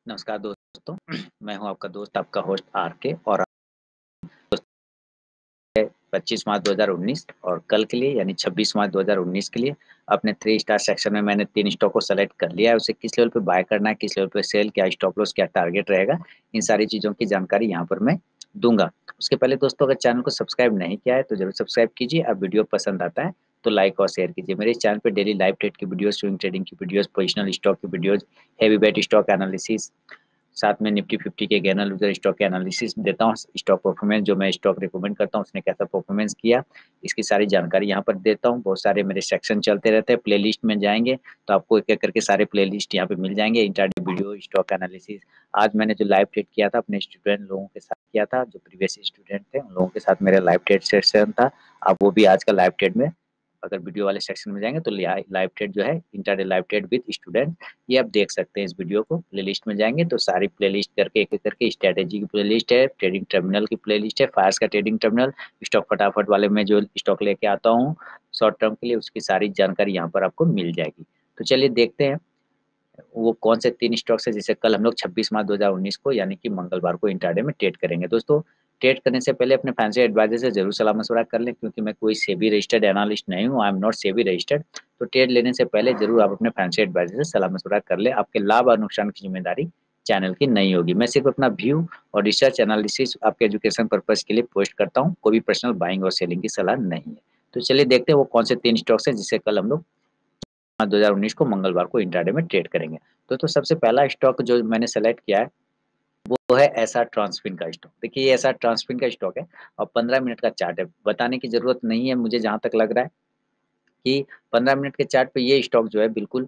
नमस्कार दोस्तों, मैं हूं आपका दोस्त, आपका होस्ट आरके और 25 मार्च 2019 और कल के लिए यानी 26 मार्च 2019 के लिए अपने 3 स्टार सेक्शन में मैंने 3 स्टॉक को सेलेक्ट कर लिया है। उसे किस लेवल पे बाय करना है, किस लेवल पे सेल, क्या स्टॉप लॉस, क्या टारगेट रहेगा, इन सारी चीज़ों की जानकारी यहाँ पर मैं दूँगा। उसके पहले दोस्तों, अगर चैनल को सब्सक्राइब नहीं किया है तो ज़रूर सब्सक्राइब कीजिए। अब वीडियो पसंद आता है तो लाइक और शेयर कीजिए। मेरे इस चैनल पे डेली लाइव ट्रेड की वीडियोज़, स्विंग ट्रेडिंग की वीडियोज़, पोजिशनल स्टॉक की videos, heavy weight stock analysis, साथ में निफ्टी 50 के गैनर लूज़र स्टॉक के एनालिसिस देता हूँ। स्टॉक परफॉर्मेंस जो मैं स्टॉक रिकमेंड करता हूँ, उसने कैसा परफॉर्मेंस किया, इसकी सारी जानकारी यहाँ पर देता हूँ। बहुत सारे मेरे सेक्शन चलते रहते हैं। प्लेलिस्ट में जाएँगे तो आपको एक-एक करके सारे प्लेलिस्ट यहाँ पे मिल जाएँगे। Intraday video, stock analysis. आज मैंने जो लाइव ट्रेड किया था अपने स्टूडेंट लोगों के साथ किया था, जो प्रीवियस स्टूडेंट थे, उन लोगों के साथ मेरा लाइव ट्रेड सेशन था। आप वो भी आज का लाइव ट्रेड में अगर वीडियो वाले सेक्शन में जाएँगे तो लाइव ट्रेड जो है, intraday live trade with student, ये आप देख सकते हैं इस वीडियो को। प्लेलिस्ट में जाएँगे तो सारी प्लेलिस्ट करके एक-एक करके स्ट्रैटेजी की प्लेलिस्ट है, ट्रेडिंग टर्मिनल की प्लेलिस्ट है, फायर्स का ट्रेडिंग टर्मिनल, स्टॉक फटाफट वाले में जो स्टॉक लेके आता हूँ शॉर्ट टर्म के लिए, उसकी सारी जानकारी यहाँ पर आपको मिल जाएगी। तो चलिए देखते हैं वो कौन से 3 स्टॉक्स हैं जिसे कल हम लोग 26 मार्च 2019 को यानी कि मंगलवार को इंट्राडे में ट्रेड करेंगे। दोस्तों, ट्रेड करने से पहले अपने फाइनेंशियल एडवाइज़र से ज़रूर सलाह-मशवरा कर लें, क्योंकि मैं कोई सेबी रजिस्टर्ड एनालिस्ट नहीं हूँ, I am not SEBI registered. तो ट्रेड लेने से पहले ज़रूर आप अपने फाइनेंशियल एडवाइज़र से सलाह-मशवरा कर लें। आपके लाभ और नुकसान की ज़िम्मेदारी चैनल की नहीं होगी। मैं सिर्फ़ अपना व्यू और रिसर्च एनालिसिस आपके एजुकेशन पर्पज़ के लिए पोस्ट करता हूँ, कोई भी पर्सनल बाइंग और सेलिंग की सलाह नहीं है। तो चलिए देखते हैं वो कौन से 3 स्टॉक्स हैं जिसे कल हम लोग 2019 को मंगलवार को इंट्राडे में ट्रेड करेंगे। तो सबसे पहला स्टॉक जो मैंने सेलेक्ट किया है, वो है एसआर ट्रांसफिन का स्टॉक। देखिए, ये एसआर ट्रांसफिन का स्टॉक है और 15 मिनट का चार्ट है। बताने की ज़रूरत नहीं है, मुझे जहाँ तक लग रहा है कि 15 मिनट के चार्ट पे ये स्टॉक जो है बिल्कुल,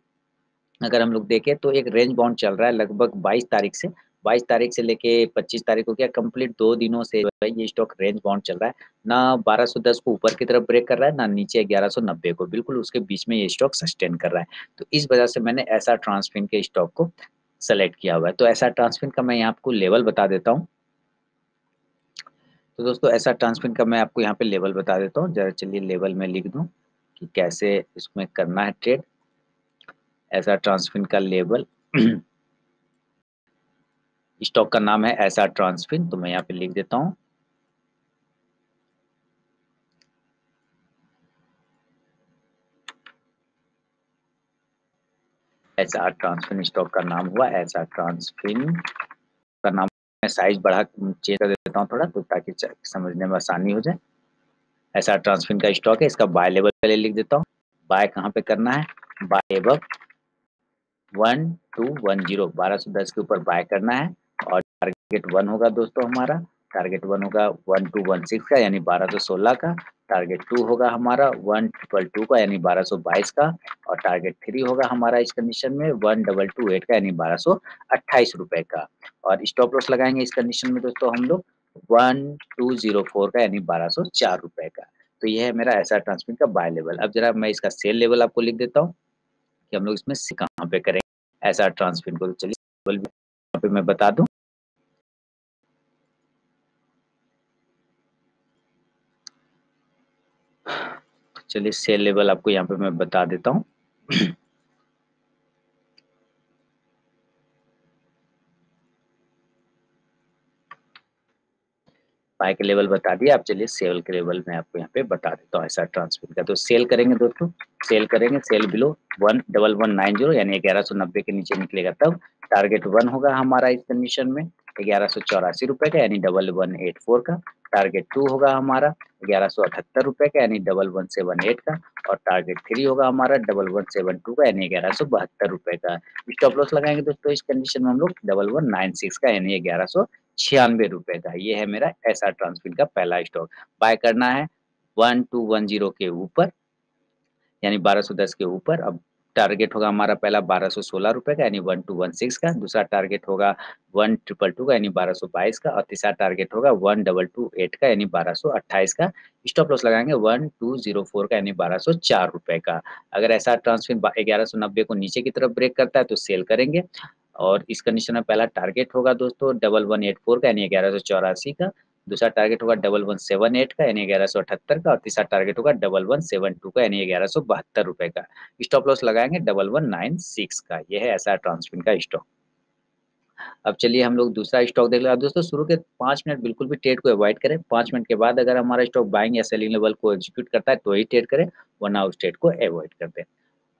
अगर हम लोग देखें तो एक रेंज बाउंड चल रहा है लगभग 22 तारीख से लेके 25 तारीख को, क्या कंप्लीट 2 दिनों से जो है ये स्टॉक रेंज बाउंड चल रहा है। ना 1210 को ऊपर की तरफ ब्रेक कर रहा है, ना नीचे 1190 को, बिल्कुल उसके बीच में ये स्टॉक सस्टेन कर रहा है। तो इस वजह से मैंने एसआर ट्रांसफिन के स्टॉक को सेलेक्ट किया हुआ है। तो एसआर ट्रांसफिन का मैं यहाँ आपको लेवल बता देता हूँ। तो दोस्तों, एसआर ट्रांसफिन का मैं आपको यहाँ पे लेवल बता देता हूँ। ज़रा चलिए लेवल में लिख दूँ कि कैसे इसमें करना है ट्रेड। एसआर ट्रांसफिन का लेवल स्टॉक का नाम है एसआर ट्रांसफिन, तो मैं यहाँ पे लिख देता हूँ। एसआर ट्रांसफिन स्टॉक का नाम हुआ एसआर ट्रांसफिन का नाम। मैं साइज़ बढ़ा चेंज कर देता हूँ थोड़ा, तो ताकि समझने में आसानी हो जाए। एसआर ट्रांसफिन का स्टॉक है, इसका बाय लेवल पहले लिख देता हूँ। बाय कहाँ पे करना है? बाय अबव 1210, 1210 के ऊपर बाय करना है और टारगेट 1 होगा दोस्तों हमारा। टारगेट 1 होगा 1216 का यानी 1216 का। टारगेट 2 होगा हमारा 1222 का यानी 1222 का और टारगेट 3 होगा हमारा इस कंडीशन में 1228 का यानी 1228 रुपए का। और स्टॉप लॉस लगाएँगे इस कंडीशन में दोस्तों हम लोग 1204 का यानी 1204 रुपए का। तो ये है मेरा एसआर ट्रांसफिन का बाय लेवल। अब ज़रा मैं इसका सेल लेवल आपको लिख देता हूँ कि हम लोग इसमें से कहाँ पे करेंगे एसआर ट्रांसफिन को। तो चलिए लेवल भी यहाँ पे मैं बता दूँ। चलिए सेल लेवल आपको यहाँ पे मैं बता देता हूँ। बाय के लेवल बता दिया, अब चलिए सेल के लेवल मैं आपको यहाँ पे बता देता हूँ एसआर ट्रांसफिन का। तो सेल करेंगे दोस्तों, सेल करेंगे, सेल बिलो 11190 यानी 1190 के नीचे निकलेगा तब। टारगेट 1 होगा हमारा इस कंडीशन में 1184 रुपए का यानी 1184 का। टारगेट 2 होगा हमारा 1178 रुपए का यानी 1178 का और टारगेट 3 होगा हमारा 1172 का यानी 1172 रुपए का। स्टॉप लॉस लगाएंगे दोस्तों इस कंडीशन में हम लोग 1196 का यानी 1196 रुपए का। ये है मेरा एसआर ट्रांसफिन का पहला स्टॉक। बाय करना है 1210 के ऊपर यानी 1210 के ऊपर। अब टारगेट होगा हमारा पहला 1216 रुपए का यानी 1216 का। दूसरा टारगेट होगा 1222 का यानी 1222 का और तीसरा टारगेट होगा 1228 का यानी 1228 का। स्टॉप लॉस लगाएंगे 1204 का यानी 1204 रुपए का। अगर ऐसा ट्रांसफिर 1190 को नीचे की तरफ ब्रेक करता है तो सेल करेंगे और इस कंडीशन में पहला टारगेट होगा दोस्तों 1184 का यानी 1184 का। दूसरा टारगेट होगा 1178 का यानी 1178 का और तीसरा टारगेट होगा 1172 का यानी 1172 रुपए का। स्टॉप लॉस लगाएंगे 1196 का। ये है एसआर ट्रांसफिन का स्टॉक। अब चलिए हम लोग दूसरा स्टॉक देख लें। दोस्तों शुरू के 5 मिनट बिल्कुल भी ट्रेड को अवॉइड करें। 5 मिनट के बाद अगर हमारा स्टॉक बाइंग या सेलिंग लेवल को एग्जीक्यूट करता है तो ही ट्रेड करें, वरना उस ट्रेड को अवॉइड कर दें।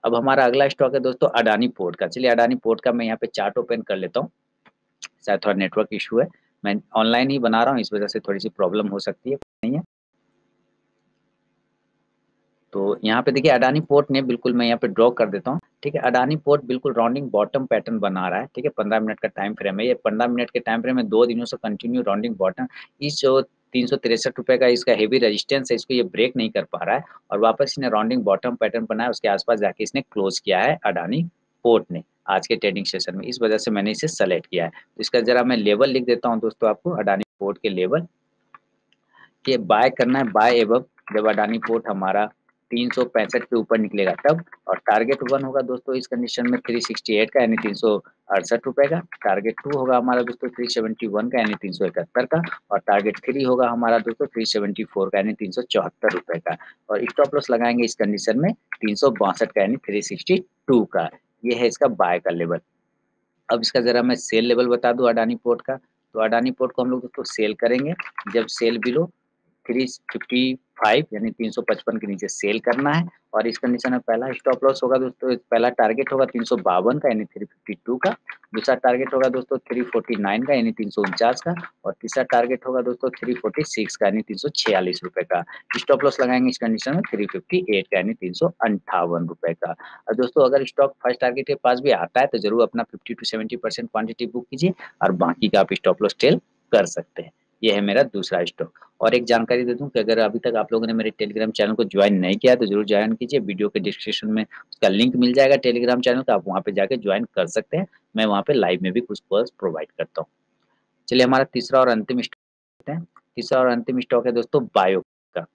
अब हमारा अगला स्टॉक है दोस्तों अडानी पोर्ट का। चलिए अडानी पोर्ट का मैं यहाँ पे चार्ट ओपन कर लेता हूँ। शायद थोड़ा नेटवर्क इश्यू है। मैं ऑनलाइन ही बना रहा हूँ, इस वजह से थोड़ी-सी प्रॉब्लम हो सकती है, नहीं है। तो यहाँ पे देखिए अडानी पोर्ट ने बिल्कुल मैं यहाँ पे ड्रॉ कर देता हूँ, ठीक है। अडानी पोर्ट बिल्कुल राउंडिंग बॉटम पैटर्न बना रहा है, ठीक है। 15 मिनट का टाइम फ्रेम है। ये 15 मिनट के टाइम फ्रेम में 2 दिनों से कंटिन्यू राउंडिंग बॉटम, इस जो ₹363 का इसका हेवी रेजिस्टेंस है, इसको ये ब्रेक नहीं कर पा रहा है और वापस इसने राउंडिंग बॉटम पैटर्न बनाया, उसके आस-पास जाके इसने क्लोज़ किया है अडानी पोर्ट ने, आज के ट्रेडिंग सेशन में। इस वजह से मैंने इसे सेलेक्ट किया है। तो इसका ज़रा मैं लेवल लिख देता हूँ दोस्तों आपको, अडानी पोर्ट के लेवल। कि बाय करना है बाय एबव, जब अडानी पोर्ट हमारा 365 के ऊपर निकलेगा तब, और टारगेट 1 होगा दोस्तों इस कंडीशन में 368 का यानी ₹368 का। टारगेट 2 होगा हमारा दोस्तों 371 का यानी 371 का, और टारगेट 3 होगा हमारा दोस्तों 374 का यानी ₹374 का, और स्टॉप लॉस लगाएँगे इस कंडीशन में 362 का यानी 362 का। ये है इसका बाय का लेवल। अब इसका ज़रा मैं सेल लेवल बता दूँ अडानी पोर्ट का, तो अडानी पोर्ट को हम लोग दोस्तों सेल करेंगे जब सेल बिलो 355 यानी 355 के नीचे सेल करना है, और इस कंडीशन में पहला स्टॉप लॉस होगा दोस्तों, पहला टारगेट होगा 352 का यानी 352 का, दूसरा टारगेट होगा दोस्तों 349 का यानी 349 का, और तीसरा टारगेट होगा दोस्तों 346 का यानी ₹346 का। स्टॉप लॉस लगाएँगे इस कंडीशन में 358 का यानी ₹358 का। और दोस्तों अगर स्टॉक फर्स्ट टारगेट के पास भी आता है तो ज़रूर अपना 50 टू 70% क्वांटिटी बुक कीजिए, और बाकी का आप स्टॉप लॉस टेल कर सकते हैं। ये है मेरा दूसरा स्टॉक। और एक जानकारी दे दूँ कि अगर अभी तक आप लोगों ने मेरे टेलीग्राम चैनल को जॉइन नहीं किया है, तो ज़रूर जॉइन कीजिए। वीडियो के डिस्क्रिप्शन में उसका लिंक मिल जाएगा टेलीग्राम चैनल का, आप वहाँ पे जाके जॉइन कर सकते हैं। मैं वहाँ पे लाइव में भी कुछ कोर्स प्रोवाइड करता हूँ। चलिए हमारा तीसरा और अंतिम स्टॉक है। तीसरा और अंतिम स्टॉक है दोस्तों बायो का।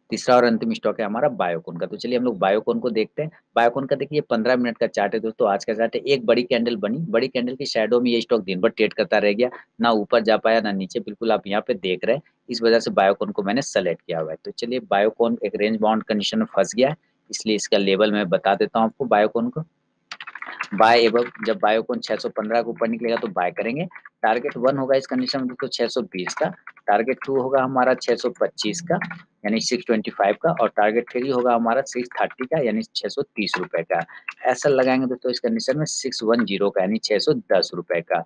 तीसरा और अंतिम स्टॉक है हमारा बायोकॉन का। तो चलिए हम लोग बायोकॉन को देखते हैं। बायोकॉन का देखिए 15 मिनट का चार्ट है दोस्तों, आज का चार्ट है। एक बड़ी कैंडल बनी, बड़ी कैंडल की शैडो में ये स्टॉक दिन भर ट्रेड करता रह गया। ना ऊपर जा पाया, ना नीचे, बिल्कुल आप यहाँ पे देख रहे हैं। इस वजह से बायोकॉन को मैंने सेलेक्ट किया हुआ है। तो चलिए बायोकॉन एक रेंज बाउंड कंडीशन में फँस गया है, इसलिए इसका लेवल मैं बता देता हूँ आपको बायोकॉन को। बाय एबव, जब बायोकॉन 615 के ऊपर निकलेगा तो बाय करेंगे। टारगेट 1 होगा इस कंडीशन में दोस्तों 620 का, टारगेट 2 होगा हमारा 625 का यानी 625 का, और टारगेट 3 होगा हमारा 630 का यानी ₹630 का। एसएल लगाएँगे दोस्तों इस कंडीशन में 610 का यानी ₹610 का।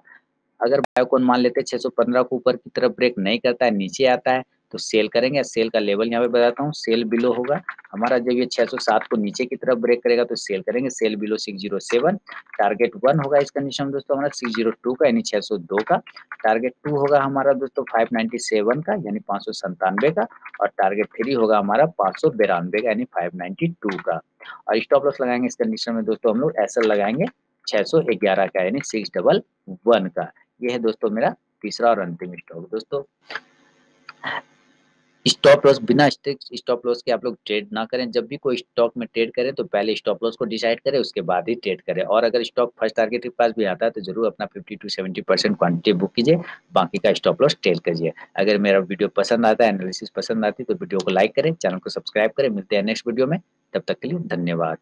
अगर बायोकॉन मान लेते हैं 615 को ऊपर की तरफ ब्रेक नहीं करता है, नीचे आता है, तो सेल करेंगे। सेल का लेवल यहाँ पे बताता हूँ, सेल बिलो होगा हमारा, जब ये 607 को नीचे की तरफ ब्रेक करेगा तो सेल करेंगे, सेल बिलो 607। टारगेट 1 होगा इस कंडीशन में दोस्तों हमारा 602 का यानी 602 का, टारगेट 2 होगा हमारा दोस्तों 597 का यानी 597 का, और टारगेट 3 होगा हमारा 592 का यानी 592 का, और स्टॉप लॉस लगाएँगे इस कंडीशन में दोस्तों हम लोग एसएल लगाएँगे 611 का यानी 611 का। ये है दोस्तों मेरा तीसरा और अंतिम स्टॉक। दोस्तों स्टॉप लॉस, बिना स्ट्रिक्ट स्टॉप लॉस के आप लोग ट्रेड ना करें। जब भी कोई स्टॉक में ट्रेड करें तो पहले स्टॉप लॉस को डिसाइड करें, उसके बाद ही ट्रेड करें। और अगर स्टॉक फर्स्ट टारगेट के पास भी आता है तो ज़रूर अपना 50 टू 70% क्वांटिटी बुक कीजिए, बाकी का स्टॉप लॉस ट्रेड कीजिए। अगर मेरा वीडियो पसंद आता है, एनालिसिस पसंद आती है, तो वीडियो को लाइक करें, चैनल को सब्सक्राइब करें। मिलते हैं नेक्स्ट वीडियो में, तब तक के लिए धन्यवाद।